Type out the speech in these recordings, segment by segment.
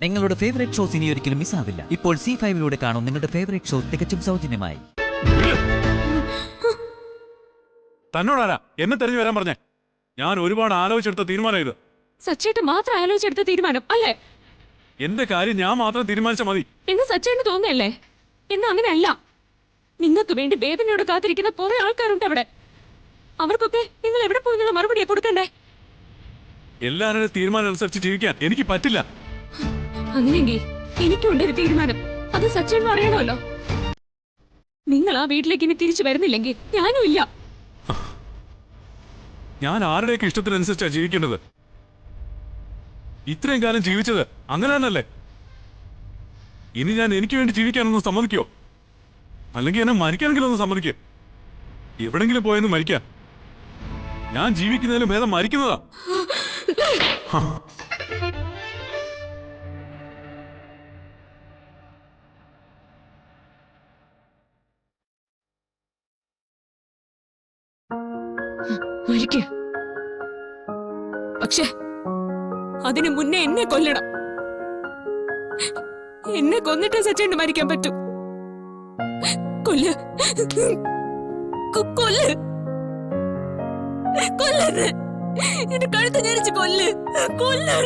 നിങ്ങളുടെ favourite shows ഇനി ഒരിക്കലും മിസ്സാവില്ല. ഇപ്പോൾ C5 കാണും നിങ്ങളുടെ ഫേവറേറ്റ് ഷോ തികച്ചും സൗജന്യമായി. തന്നോടാരാ എന്നെ തെരഞ്ഞു വരാൻ പറഞ്ഞേ? ഞാൻ ഒരുപാട് ആലോചിച്ചെടുത്ത തീരുമാനം ഇത്. സച്ചേട്ടൻ മാത്രം ആലോചിച്ചെടുത്ത തീരുമാനം അല്ലേ? എന്റെ കാര്യം ഞാൻ മാത്രം തീരുമാനിച്ചാൽ മതി എന്ന് സച്ചേട്ടന് തോന്നുന്നല്ലേ? എന്ന് അങ്ങനെയല്ല. നിങ്ങൾക്ക് വേണ്ടി വേദനയോട് കാത്തിരിക്കുന്ന കുറെ ആൾക്കാരുണ്ട് അവിടെ. അവർക്കൊക്കെ നിങ്ങൾ എവിടെ പോയി നിങ്ങൾ മറുപടിയെ കൊടുക്കണ്ടേ? എല്ലാവരുടെ തീരുമാനം അനുസരിച്ച് ജീവിക്കാൻ എനിക്ക് പറ്റില്ല. അങ്ങനെയെങ്കിൽ എനിക്കുണ്ട് ഒരു തീരുമാനം. അത് സച്ചേട്ടനും അറിയണമല്ലോ. നിങ്ങൾ ആ വീട്ടിലേക്ക് ഇനി തിരിച്ചു വരുന്നില്ലെങ്കിൽ ഞാനും ഇല്ല. ഞാൻ ആരുടെയൊക്കെ ഇഷ്ടത്തിനനുസരിച്ചാ ജീവിക്കേണ്ടത്. ഇത്രയും കാലം ജീവിച്ചത് അങ്ങനെ തന്നെയല്ലേ? ഇനി ഞാൻ എനിക്ക് വേണ്ടി ജീവിക്കാനൊന്നും സമ്മതിക്കോ? അല്ലെങ്കിൽ എന്നെ മരിക്കാനെങ്കിലും ഒന്ന് സമ്മതിക്കോ? എവിടെങ്കിലും പോയെന്ന് മരിക്കാൻ. ഞാൻ ജീവിക്കുന്നതിലും ഭേദം മരിക്കുന്നതാ. പക്ഷെ അതിനു മുന്നേ എന്നെ കൊല്ലണം. എന്നെ കൊന്നിട്ടേ സച്ചേട്ടന് മരിക്കാൻ പറ്റൂ. കൊല്ല് കൊല്ല് കൊല്ല് എന്റെ കഴുത്ത് ഞെരിച്ച് കൊല്ല് കൊല്ല്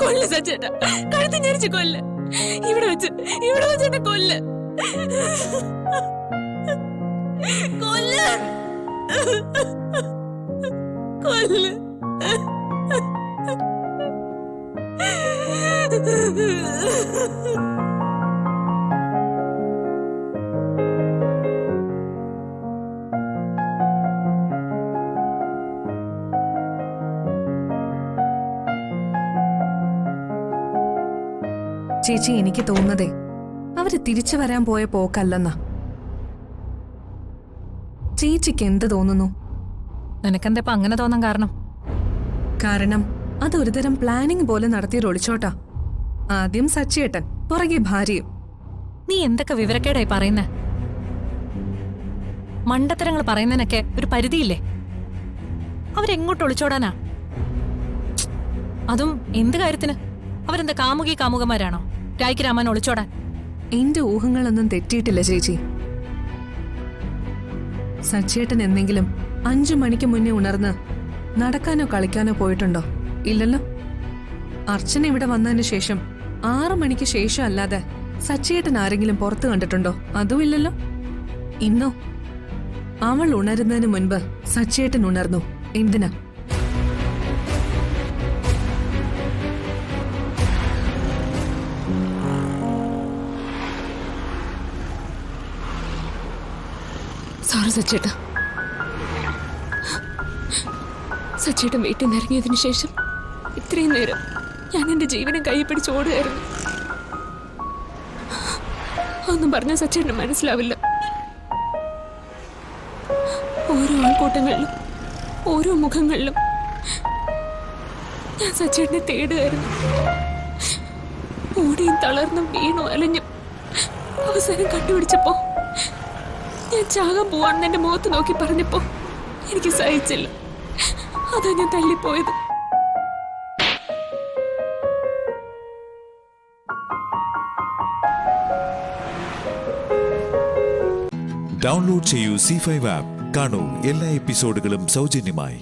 കൊല്ല് സച്ചേട്ട, കഴുത്ത് ഞെരിച്ച് കൊല്ല്. ഇവിടെ വെച്ച് എന്നെ കൊല്ല് കൊല്ല് കൊല്ല്. ചേച്ചി, എനിക്ക് തോന്നുന്നതേ അവര് തിരിച്ചു വരാൻ പോയ പോക്കല്ലെന്നാ. ചേച്ചിക്ക് എന്ത് തോന്നുന്നു? നിനക്കെന്താ ഇപ്പൊ അങ്ങനെ തോന്നാൻ കാരണം? കാരണം അത് ഒരുതരം പ്ലാനിങ് പോലെ നടത്തിയ ഒളിച്ചോട്ടാ. ആദ്യം സച്ചേട്ടൻ, പുറകെ ഭാര്യയും. നീ എന്തൊക്കെ വിവരക്കേടായി പറയുന്നേ? മണ്ടത്തരങ്ങൾ പറയുന്നതിനൊക്കെ ഒരു പരിധിയില്ലേ? അവരെങ്ങോട്ട് ഒളിച്ചോടാനാ? അതും എന്ത് കാര്യത്തിന്? അവരെന്താ കാമുകന്മാരാണോ രായ്ക്ക് രാമൻ ഒളിച്ചോടാൻ? എന്റെ ഊഹങ്ങളൊന്നും തെറ്റിയിട്ടില്ല ചേച്ചി. സച്ചേട്ടൻ എന്തെങ്കിലും 5 മണിക്ക് മുന്നേ ഉണർന്ന് നടക്കാനോ കളിക്കാനോ പോയിട്ടുണ്ടോ? ഇല്ലല്ലോ. അർച്ചന ഇവിടെ വന്നതിന് ശേഷം 6 മണിക്ക് ശേഷം അല്ലാതെ സച്ചേട്ടൻ ആരെങ്കിലും പുറത്ത് കണ്ടിട്ടുണ്ടോ? അതും ഇല്ലല്ലോ. ഇന്നോ അവൾ ഉണരുന്നതിന് മുൻപ് സച്ചേട്ടൻ ഉണർന്നു. എന്തിനാ? സോറി സച്ചേട്ട. സച്ചേട്ടൻ വീട്ടിൽ നിന്ന് ഇറങ്ങിയതിനു ശേഷം ഇത്രയും നേരം ഞാൻ എന്റെ ജീവനം കൈ പിടിച്ച് ഓടുകയായിരുന്നു. ഒന്നും പറഞ്ഞ സച്ചേട്ടന് മനസ്സിലാവില്ല. ഓരോ ആൾക്കൂട്ടങ്ങളിലും ഓരോ മുഖങ്ങളിലും ഞാൻ സച്ചേട്ടനെ തേടുകയായിരുന്നു. ഓടിയും തളർന്നും വീണു അലഞ്ഞും അവസാനം കണ്ടുപിടിച്ചപ്പോ ഞാൻ ചാകാൻ പോവാണെന്ന് എന്റെ മുഖത്ത് നോക്കി പറഞ്ഞപ്പോ എനിക്ക് സഹിച്ചില്ല. അതാ ഞാൻ തല്ലിപ്പോയത്. ഡൗൺലോഡ് ചെയ്യൂ C5 ആപ്പ്. കാണൂ എല്ലാ എപ്പിസോഡുകളും സൗജന്യമായി.